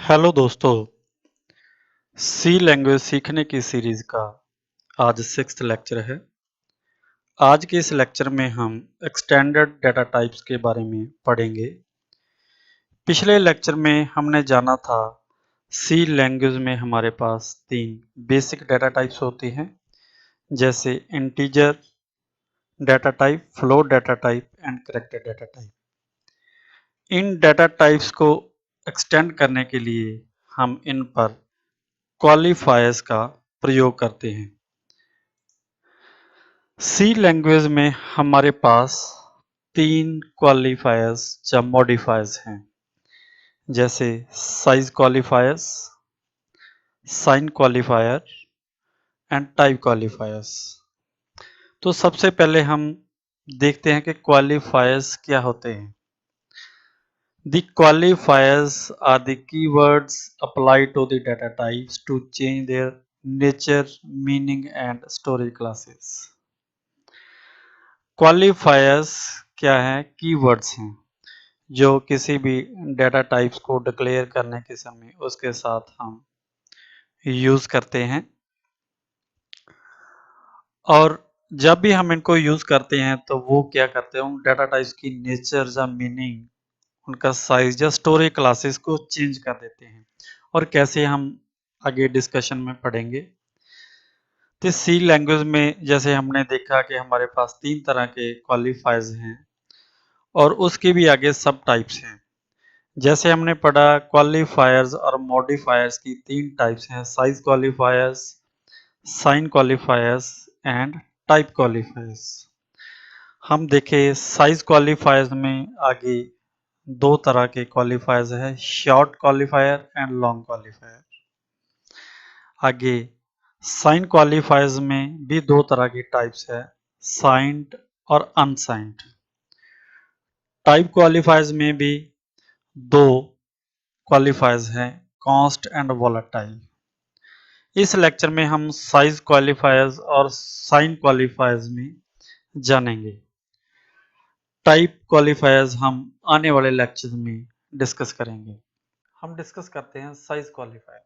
Hello दोस्तों। सी language सीखने की सीरीज का आज 6th लेक्चर है। आज के इस लेक्चर में हम एक्सटेंडेड डाटा टाइप्स के बारे में पढ़ेंगे। पिछले लेक्चर में हमने जाना था सी लैंग्वेज में हमारे पास 3 बेसिक डाटा टाइप्स होती हैं, जैसे integer data type, float data type and character data type. In data types को एक्सटेंड करने के लिए हम इन पर क्वालिफायर्स का प्रयोग करते हैं। सी लैंग्वेज में हमारे पास 3 क्वालिफायर्स या मॉडिफायर्स हैं, जैसे size qualifiers, sign qualifier and type qualifiers. तो सबसे पहले हम देखते हैं कि क्वालिफायर्स क्या होते हैं। The qualifiers are the keywords applied to the data types to change their nature, meaning and storage classes. क्वालिफायर्स क्या हैं? कीवर्ड्स हैं जो किसी भी डाटा टाइप्स को डिक्लेयर करने के समय उसके साथ हम यूज करते हैं, और जब भी हम इनको यूज करते हैं तो वो क्या करते हैं, उन डाटा टाइप्स की नेचर या मीनिंग, उनका साइज या स्टोरेज क्लासेस को चेंज कर देते हैं। और कैसे हम आगे डिस्कशन में पढ़ेंगे। तो सी लैंग्वेज में जैसे हमने देखा कि हमारे पास 3 तरह के क्वालिफायर्स हैं और उसके भी आगे सब टाइप्स हैं। जैसे हमने पढ़ा क्वालिफायर्स और मॉडिफायर्स की 3 टाइप्स हैं, size qualifiers, sign qualifiers and type qualifiers. हम देखें साइज क्वालिफायर्स में आगे 2 तरह के क्वालिफायर्स हैं, short qualifier and long qualifier. आगे साइन क्वालिफायर्स में भी 2 तरह की टाइप्स है, साइंड और अनसाइंड। टाइप क्वालिफायर्स में भी 2 क्वालिफायर्स हैं, कांस्ट एंड वोलेटाइल। इस लेक्चर में हम साइज क्वालिफायर्स और साइन क्वालिफायर्स में जानेंगे। टाइप क्वालिफायर्स हम आने वाले लेक्चर में डिस्कस करेंगे। हम डिस्कस करते हैं size qualifier.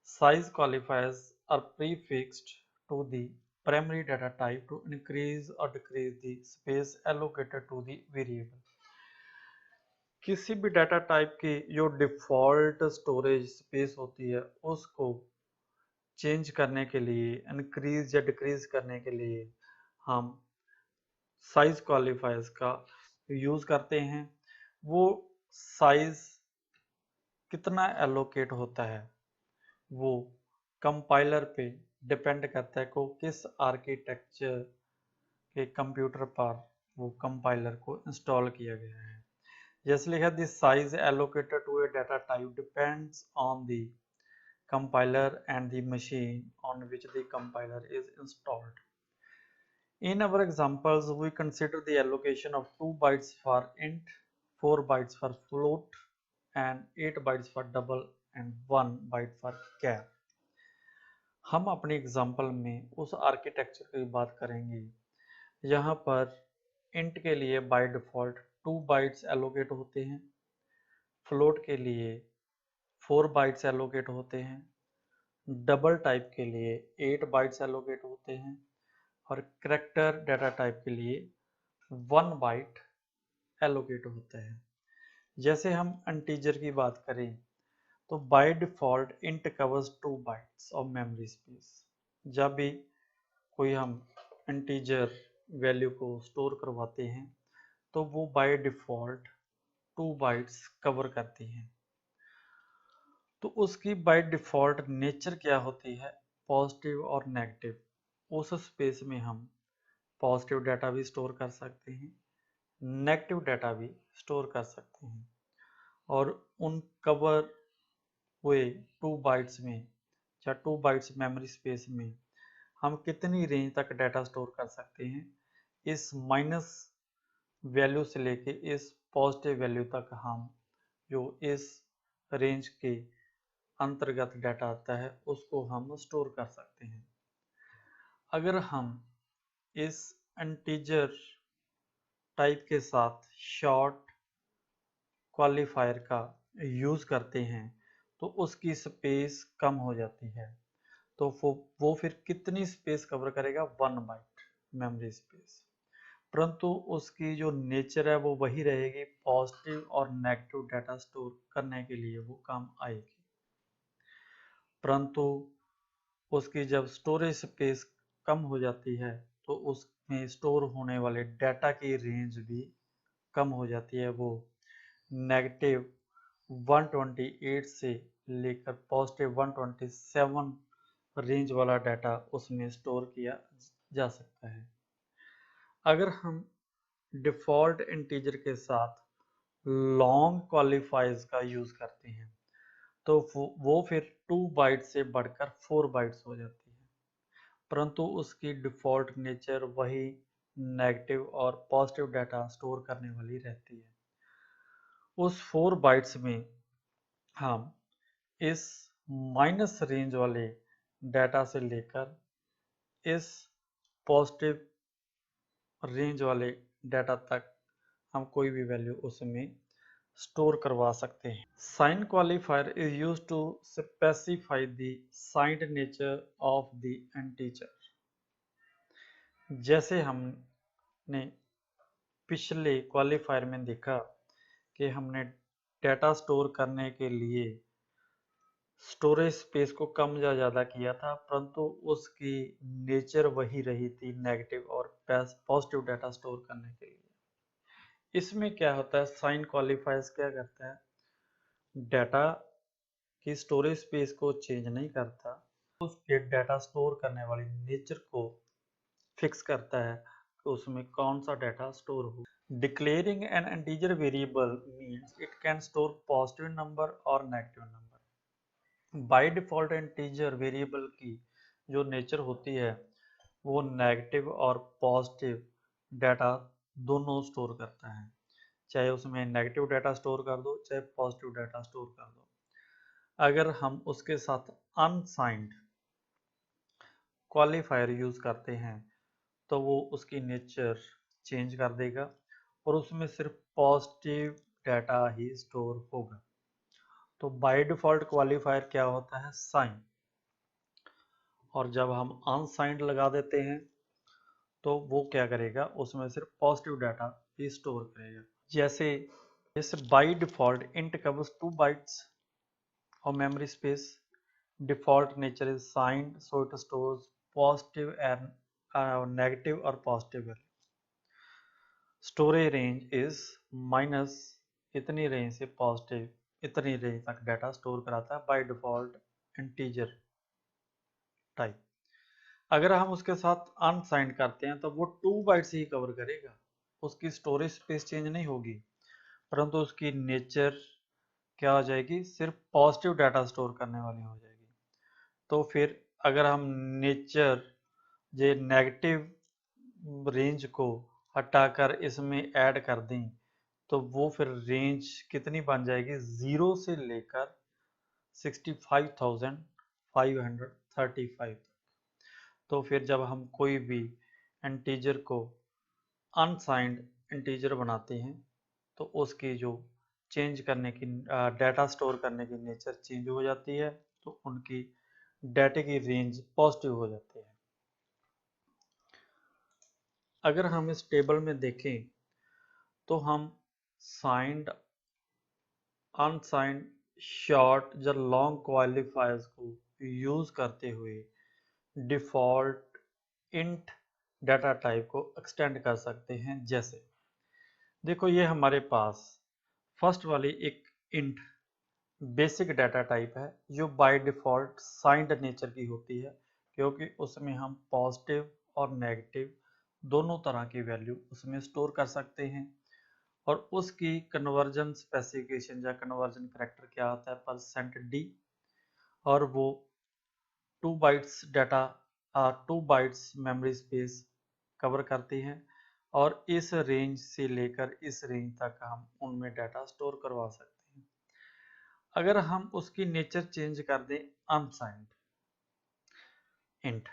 Size qualifiers are prefixed to the primary data type to increase और decrease the space allocated to the variable. किसी भी डाटा टाइप की जो डिफॉल्ट स्टोरेज स्पेस होती है उसको चेंज करने के लिए, इंक्रीज या डिक्रीज करने के लिए हम साइज क्वालिफायर्स का यूज करते हैं। वो साइज कितना एलोकेट होता है वो कंपाइलर पे डिपेंड करता है को किस आर्किटेक्चर के कंप्यूटर पर वो कंपाइलर को इंस्टॉल किया गया है। जैसे लिखा the size allocated to a data type depends on the compiler and the machine on which the compiler is installed. In our examples, we consider the allocation of 2 bytes for int, 4 bytes for float, and 8 bytes for double and 1 byte for char. हम अपने example में उस architecture की बात करेंगे यहाँ पर int के लिए बाय डिफॉल्ट 2 bytes एलोकेट होते हैं, फ्लोट के लिए 4 bytes एलोकेट होते हैं, डबल टाइप के लिए 8 बाइट्स एलोकेट होते हैं और कैरेक्टर डाटा टाइप के लिए 1 बाइट एलोकेट होता है। जैसे हम इंटीजर की बात करें तो bye default int covers 2 bytes of memory space. जब भी कोई हम इंटीजर वैल्यू को स्टोर करवाते हैं तो वो बाय डिफॉल्ट 2 बाइट्स कवर करती हैं। तो उसकी बाय डिफॉल्ट नेचर क्या होती है, पॉजिटिव और नेगेटिव। उस स्पेस में हम पॉजिटिव डाटा भी स्टोर कर सकते हैं, नेगेटिव डाटा भी स्टोर कर सकते हैं, और उन कवर हुए 2 बाइट्स में या 2 बाइट्स मेमोरी स्पेस में हम कितनी रेंज तक डाटा स्टोर कर सकते हैं, इस माइनस वैल्यू से लेके इस पॉजिटिव वैल्यू तक हम जो इस रेंज के अंतर्गत डाटा आता है उसको हम स्टोर कर सकते हैं। अगर हम इस इंटीजर टाइप के साथ शॉर्ट क्वालिफायर का यूज करते हैं तो उसकी स्पेस कम हो जाती है। तो वो फिर कितनी स्पेस कवर करेगा? 1 बाइट मेमोरी स्पेस। परंतु उसकी जो नेचर है वो वही रहेगी, पॉजिटिव और नेगेटिव डाटा स्टोर करने के लिए वो काम आएगी। परंतु उसकी जब स्टोरेज स्पेस कम हो जाती है तो उसमें स्टोर होने वाले डाटा की रेंज भी कम हो जाती है। वो नेगेटिव 128 से लेकर पॉजिटिव 127 रेंज वाला डाटा उसमें स्टोर किया जा सकता है। अगर हम डिफ़ॉल्ट इंटीजर के साथ लॉन्ग क्वालिफायर्स का यूज़ करते हैं तो वो फिर 2 बाइट से बढ़कर 4 बाइट्स हो जाती है, परंतु उसकी डिफ़ॉल्ट नेचर वही नेगेटिव और पॉजिटिव डाटा स्टोर करने वाली रहती है। उस 4 बाइट्स में हम इस माइनस रेंज वाले डाटा से लेकर इस पॉजिटिव रेंज वाले डाटा तक हम कोई भी वैल्यू उसमें स्टोर करवा सकते हैं। Sign qualifier is used to specify the signed nature of the integer. जैसे हमने पिछले क्वालिफायर में देखा कि हमने डाटा स्टोर करने के लिए स्टोरेज स्पेस को कम या ज़्यादा किया था, परंतु उसकी नेचर वही रही थी, नेगेटिव और पॉजिटिव डाटा स्टोर करने के लिए। इसमें क्या होता है, साइन क्वालिफायर्स क्या करता है, डाटा की स्टोरेज स्पेस को चेंज नहीं करता, उसके डाटा स्टोर करने वाली नेचर को फिक्स करता है कि उसमें कौन सा डाटा स्टोर हो। Declaring an integer variable means it can store positive number और negative number. By default integer variable की जो नेचर होती है वो नेगेटिव और पॉजिटिव डाटा दोनों स्टोर करता है, चाहे उसमें नेगेटिव डाटा स्टोर कर दो चाहे पॉजिटिव डाटा स्टोर कर दो। अगर हम उसके साथ अनसाइंड क्वालिफायर यूज करते हैं तो वो उसकी नेचर चेंज कर देगा और उसमें सिर्फ पॉजिटिव डाटा ही स्टोर होगा। तो बाय डिफॉल्ट क्वालिफायर क्या होता है? साइन। और जब हम अनसाइंड लगा देते हैं तो वो क्या करेगा? उसमें सिर्फ पॉजिटिव डाटा ही स्टोर करेगा। जैसे by default int covers 2 bytes और memory space, default nature is signed so it stores positive and negative और positive value. Storage range is minus इतनी रेंज से पॉजिटिव इतनी रेंज तक डाटा स्टोर कराता है बाय डिफॉल्ट इंटीजर टाइप। अगर हम उसके साथ अनसाइंड करते हैं तो वो 2 बाइट्स ही कवर करेगा, उसकी स्टोरेज स्पेस चेंज नहीं होगी, परंतु उसकी नेचर क्या हो जाएगी? सिर्फ पॉजिटिव डाटा स्टोर करने वाली हो जाएगी। तो फिर अगर हम नेचर जे नेगेटिव रेंज को हटाकर इसमें ऐड कर दें तो वो फिर रेंज कितनी बन जाएगी? 0 से लेकर 65,535 तक। तो फिर जब हम कोई भी इंटीजर को अनसाइंड इंटीजर बनाते हैं तो उसकी जो चेंज करने की डाटा स्टोर करने की नेचर चेंज हो जाती है, तो उनकी डाटा की रेंज पॉजिटिव हो जाती है। अगर हम इस टेबल में देखें तो हम साइंड, अनसाइंड, शॉर्ट या लॉन्ग क्वालिफायर्स को यूज करते हुए डिफॉल्ट इंट डाटा टाइप को एक्सटेंड कर सकते हैं। जैसे देखो ये हमारे पास फर्स्ट वाली एक इंट बेसिक डाटा टाइप है जो बाय डिफॉल्ट साइंड नेचर की होती है, क्योंकि उसमें हम पॉजिटिव और नेगेटिव दोनों तरह की वैल्यू उसमें स्टोर कर सकते हैं। और उसकी कन्वर्जन स्पेसिफिकेशन या कन्वर्जन करेक्टर क्या होता है? %d। और वो 2 bytes data 2 bytes memory space cover करती हैं और इस रेंज से लेकर इस रेंज तक हम उनमें डाटा स्टोर करवा सकते हैं। अगर हम उसकी नेचर चेंज कर दें अनसाइंड इंट,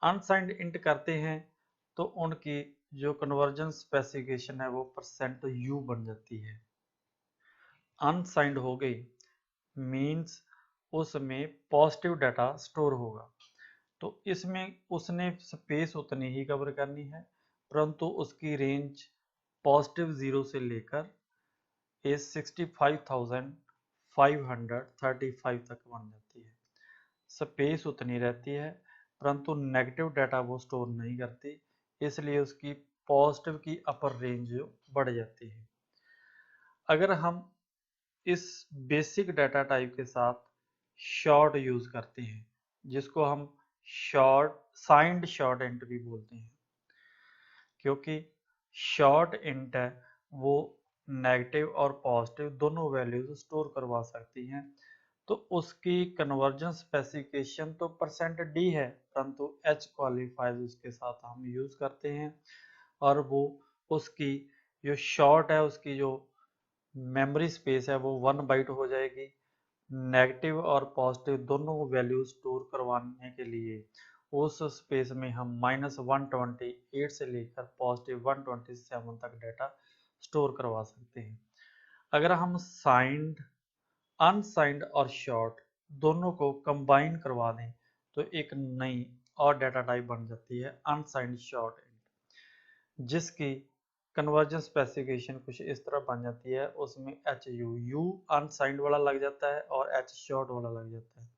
अनसाइंड इंट करते हैं तो उनकी जो कन्वर्जन स्पेसिफिकेशन है वो %u बन जाती है। अनसाइंड हो गई मीन्स उसमें पॉजिटिव डाटा स्टोर होगा। तो इसमें उसने स्पेस उतनी ही कवर करनी है, परंतु उसकी रेंज पॉजिटिव 0 से लेकर इज 65,535 तक बन जाती है। स्पेस उतनी रहती है, परंतु नेगेटिव डाटा वो स्टोर नहीं करती, इसलिए उसकी पॉजिटिव की अपर रेंज बढ़ जाती है। अगर हम इस बेसिक डाटा टाइप के साथ शॉर्ट यूज करते हैं, जिसको हम शॉर्ट साइंड शॉर्ट इंट भी बोलते हैं, क्योंकि शॉर्ट इंट है वो नेगेटिव और पॉजिटिव दोनों वैल्यूज स्टोर करवा सकती हैं। तो उसकी कन्वर्जन स्पेसिफिकेशन तो %d है, परंतु h क्वालिफायर्स उसके साथ हम यूज करते हैं, और वो उसकी जो शॉर्ट है उसकी जो मेमोरी स्पेस है वो 1 बाइट हो जाएगी। नेगेटिव और पॉजिटिव दोनों वैल्यू स्टोर करवाने के लिए उस स्पेस में हम -128 से लेकर पॉजिटिव 127 तक डाटा स्टोर करवा सकते हैं। अगर हम साइंड, अनसाइंड और शॉर्ट दोनों को कंबाइन करवा दें तो एक नई और डाटा टाइप बन जाती है अनसाइंड शॉर्ट, जिसकी कन्वर्जन स्पेसिफिकेशन कुछ इस तरह बन जाती है। उसमें यू अनसाइंड वाला लग जाता है और एच शॉर्ट वाला लग जाता है,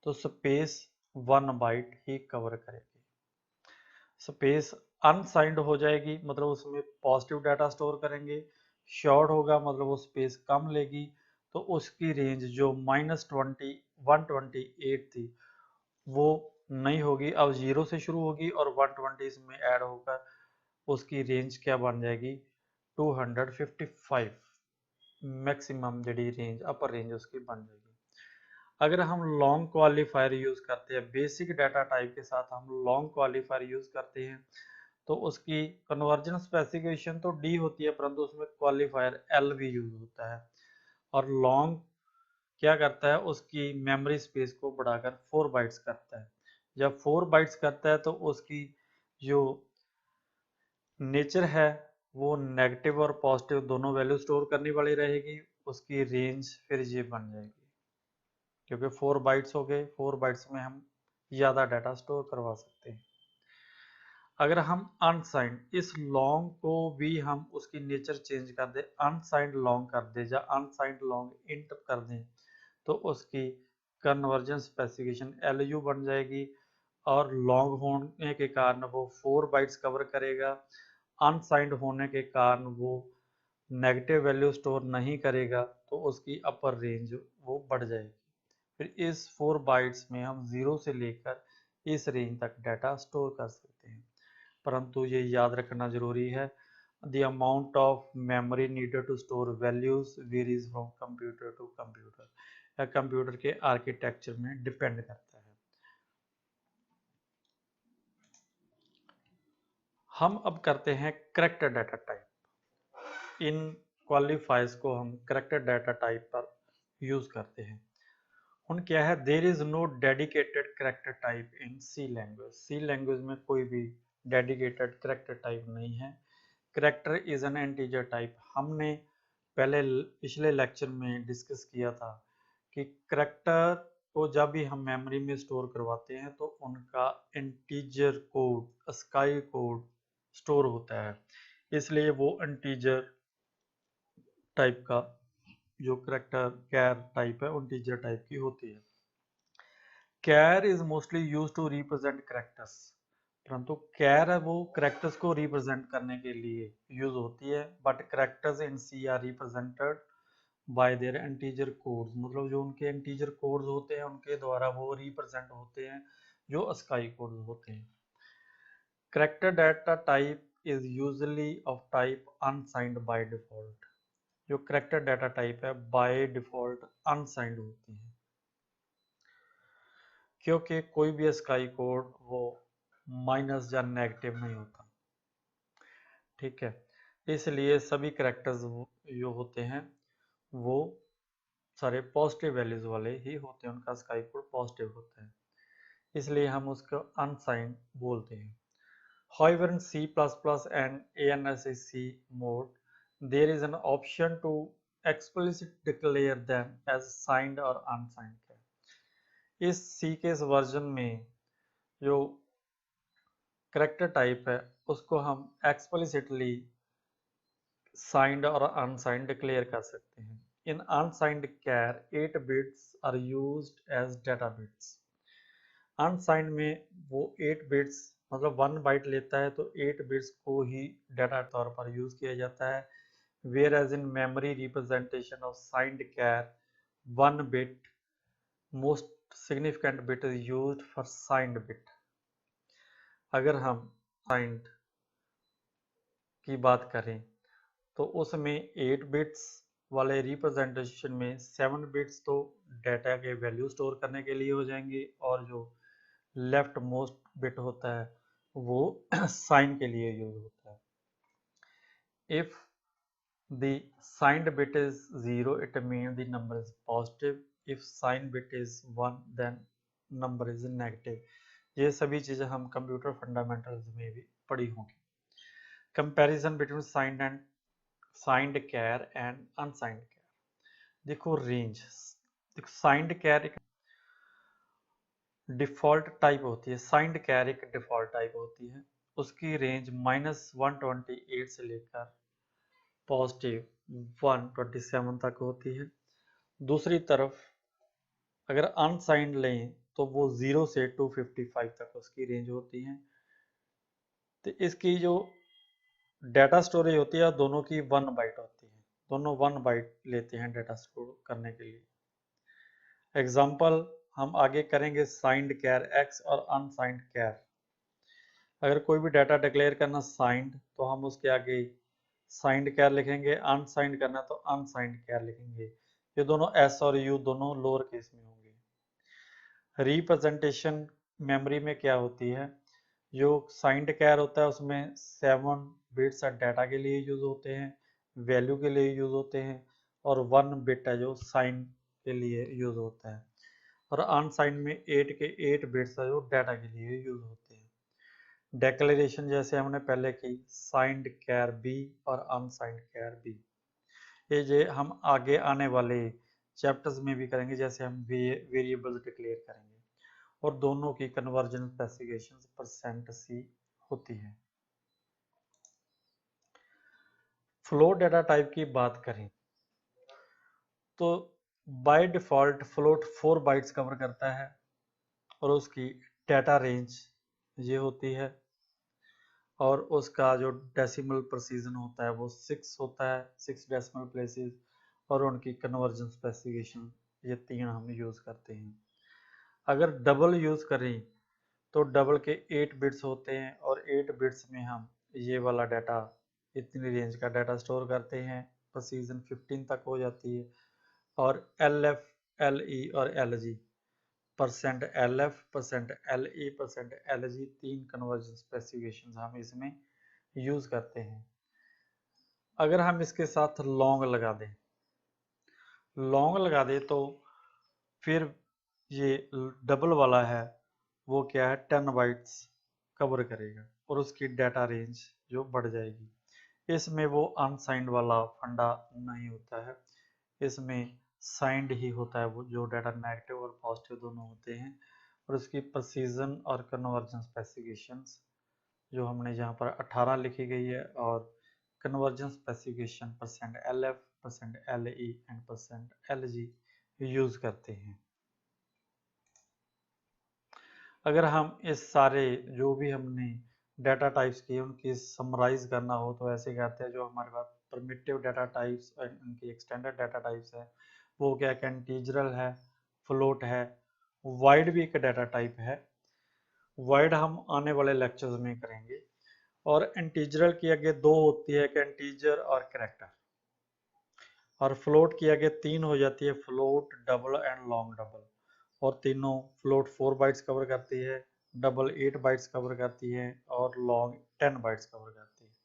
तो स्पेस 1 बाइट ही कवर करेगी। स्पेस अनसाइंड हो जाएगी मतलब उसमें पॉजिटिव डाटा स्टोर करेंगे, शॉर्ट होगा मतलब वो स्पेस कम लेगी, तो उसकी रेंज जो -128 थी वो नहीं होगी, अब 0 से शुरू होगी और 120 इसमें ऐड होकर उसकी रेंज क्या बन जाएगी 255, मैक्सिमम जी रेंज अपर रेंज उसकी बन जाएगी। अगर हम लॉन्ग क्वालिफायर यूज करते हैं, बेसिक डाटा टाइप के साथ हम लॉन्ग क्वालिफायर यूज करते हैं, तो उसकी कन्वर्जन स्पेसिफिकेशन तो डी होती है, परंतु उसमें क्वालिफायर एल भी यूज होता है। और लॉन्ग क्या करता है, उसकी मेमोरी स्पेस को बढ़ाकर 4 बाइट्स करता है। जब 4 बाइट्स करता है तो उसकी जो नेचर है वो नेगेटिव और पॉजिटिव दोनों वैल्यू स्टोर करने वाली रहेगी, उसकी रेंज फिर ये बन जाएगी, क्योंकि 4 बाइट्स हो गए, 4 बाइट्स में हम ज़्यादा डाटा स्टोर करवा सकते हैं। अगर हम अनसाइंड इस लॉन्ग को भी हम उसकी नेचर चेंज कर दें, अनसाइंड लॉन्ग कर दें या अनसाइंड लॉन्ग इंट कर दें, तो उसकी कन्वर्जन स्पेसिफिकेशन LU बन जाएगी, और लॉन्ग होने के कारण वो 4 बाइट्स कवर करेगा, अनसाइंड होने के कारण वो नेगेटिव वैल्यू स्टोर नहीं करेगा, तो उसकी अपर रेंज वो बढ़ जाएगी। फिर इस 4 बाइट्स में हम 0 से लेकर इस रेंज तक डाटा स्टोर कर सकते हैं, परंतु ये याद रखना जरूरी है, the amount of memory needed to store values varies from computer to computer, या कंप्यूटर के आर्किटेक्चर में डिपेंड करता है। हम अब करते हैं करेक्टर डाटा टाइप। इन क्वालिफायर्स को हम करेक्टर डाटा टाइप पर यूज करते हैं। उन क्या है, there is no dedicated character type in C language. C language में कोई भी डेडिकेटेड करेक्टर टाइप नहीं है। Character is an integer type. हमने पहले पिछले लेक्चर में डिस्कस किया था कि करेक्टर को जब भी हम मेमोरी में स्टोर करवाते हैं तो उनका integer code, ASCII code store होता है, इसलिए वो इंटीजर टाइप का जो करेक्टर कैर टाइप है इंटीजर टाइप की होती है। Char is mostly use to represent characters, परंतु कैर है वो करेक्टर्स को रिप्रेजेंट करने के लिए यूज होती है, but characters in C are represented by their integer codes, मतलब जो उनके इंटीजर कोड्स होते हैं उनके द्वारा वो रिप्रेजेंट होते हैं, जो स्काई कोड्स होते हैं। Character data type is usually of type unsigned by default. जो करेक्टर डाटा टाइप है बाय डिफॉल्ट अनसाइंड होती है, क्योंकि कोई भी स्काई कोड वो माइनस या नेगेटिव नहीं होता। ठीक है, इसलिए सभी करेक्टर्स जो होते हैं वो सारे पॉजिटिव वैल्यूज वाले ही होते हैं, उनका स्काई कोड पॉजिटिव होता है, इसलिए हम उसको अनसाइंड बोलते हैं। However, in C++ and ANSYS mode, there is an option to explicit declare them as signed और unsigned char। इस C के इस वर्जन में जो करेक्टर टाइप है उसको हम एक्सप्लिसिटली साइंड और अनसाइंड डिक्लेयर कर सकते हैं। In unsigned char 8 bits are used as data bits. Unsigned में वो 8 बिट्स मतलब 1 बाइट लेता है तो 8 बिट्स को ही डेटा तौर पर यूज किया जाता है। Whereas in memory representation of signed char 1 bit most significant bit is used for signed bit. अगर हम साइंड की बात करें तो उसमें 8 बिट्स वाले रिप्रेजेंटेशन में 7 बिट्स तो डाटा के वैल्यू स्टोर करने के लिए हो जाएंगे और जो लेफ्ट मोस्ट बिट होता है वो साइन के लिए यूज होता है। If the signed bit is 0 it mean the number is positive, if sign bit is 1 then number is negative. ये सभी चीजें हम कंप्यूटर फंडामेंटल्स में भी पढ़ी होंगी। Comparison between signed char and unsigned char. देखो रेंज, देखो साइंड कैर एक डिफॉल्ट टाइप होती है, साइंड कैर एक डिफॉल्ट टाइप होती है। उसकी रेंज -128 से लेकर पॉजिटिव 127 तक होती है। दूसरी तरफ अगर अनसाइंड लें तो वो 0 से 255 तक उसकी रेंज होती है। तो इसकी जो डाटा स्टोरेज होती है दोनों की 1 बाइट होती है, दोनों 1 बाइट लेते हैं डाटा स्टोर करने के लिए। एग्जाम्पल हम आगे करेंगे साइंड कैर एक्स और अनसाइंड कैर। अगर कोई भी डाटा डिक्लेयर करना साइंड तो हम उसके आगे साइंड कैर लिखेंगे, अनसाइंड करना तो अनसाइंड कैर लिखेंगे। ये दोनों एस और यू दोनों लोअर केस में होंगे। रिप्रेजेंटेशन मेमोरी में क्या होती है, जो साइंड कैर होता है उसमें 7 बिट्स डाटा के लिए यूज होते हैं, वैल्यू के लिए यूज होते हैं, और 1 बिट है जो साइन के लिए यूज होता है। और अनसाइंड में 8 के 8 बिट्स है जो डाटा के लिए यूज होते हैं। डेक्लेरेशन जैसे हमने पहले की साइंड कैर बी और अनसाइंड कैर बी, ये जे हम आगे आने वाले चैप्टर्स में भी करेंगे, जैसे हम वेरिएबल्स डिक्लेयर करेंगे। और दोनों की कन्वर्जन स्पेसिफिकेशन %c होती है। फ्लोट डाटा टाइप की बात करें तो by default float 4 bytes cover करता है और उसकी डाटा रेंज ये होती है, और उसका जो डेसिमल प्रिसीजन होता है वो 6 होता है, 6 डेसिमल प्लेसेस, और उनकी कन्वर्जन स्पेसिफिकेशन ये 3 हम यूज करते हैं। अगर डबल यूज करें तो डबल के 8 बिट्स होते हैं और 8 बिट्स में हम ये वाला डाटा इतनी रेंज का डाटा स्टोर करते हैं, प्रिसीजन 15 तक हो जाती है। और LF, LE और LG, %LF, %LE, %LG 3 conversion specification हम इसमें यूज करते हैं। अगर हम इसके साथ लॉन्ग लगा दें तो फिर ये डबल वाला है वो क्या है 10 बाइट्स कवर करेगा और उसकी डाटा रेंज जो बढ़ जाएगी। इसमें वो अनसाइंड वाला फंडा नहीं होता है, इसमें साइंड ही होता है, वो जो डाटा नेगेटिव और पॉजिटिव दोनों होते हैं। और उसकी प्रिसीजन और कन्वर्जन स्पेसिफिकेशंस जो हमने यहाँ पर 18 लिखी गई है, और conversion specification %LF, %LE and %LG use करते हैं। अगर हम इस सारे जो भी हमने डाटा टाइप्स किए उनकी समराइज करना हो तो ऐसे कहते हैं, जो हमारे पास प्रिमिटिव डाटा टाइप्स और उनकी एक्सटेंडेड डाटा टाइप्स है वो क्या है, इंटीजरल है, फ्लोट है, वाइड भी एक डाटा टाइप है। वाइड हम आने वाले लेक्चर्स में करेंगे। और इंटीजरल की आगे 2 होती है, कि इंटीजर और कैरेक्टर। और फ्लोट की आगे 3 हो जाती है, float, double and long double. और तीनों फ्लोट 4 बाइट्स कवर करती है, डबल 8 बाइट्स कवर करती है, और लॉन्ग 10 बाइट्स कवर करती है।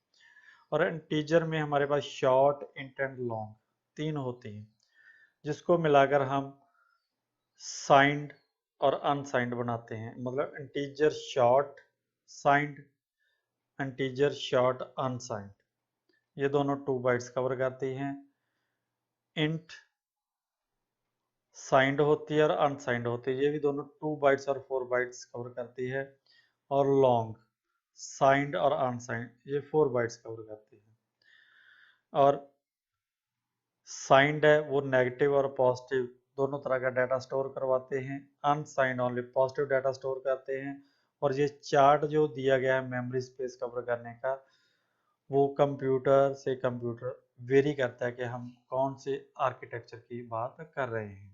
और इंटीजर में हमारे पास शॉर्ट, इंट एंड लॉन्ग 3 होती हैं, जिसको मिलाकर हम साइंड और अनसाइंड बनाते हैं। मतलब integer short signed, integer short unsigned, ये दोनों 2 बाइट्स कवर करती हैं। इंट साइंड होती है और अनसाइंड होती है, ये भी दोनों 2 बाइट्स और 4 बाइट्स कवर करती है। और लॉन्ग साइंड और अनसाइंड ये 4 बाइट्स कवर करती है। और साइंड है वो नेगेटिव और पॉजिटिव दोनों तरह का डाटा स्टोर करवाते हैं, unsigned only positive data store करते हैं। और ये चार्ट जो दिया गया है मेमोरी स्पेस कवर करने का, वो कंप्यूटर से कंप्यूटर वेरी करता है कि हम कौन से आर्किटेक्चर की बात कर रहे हैं।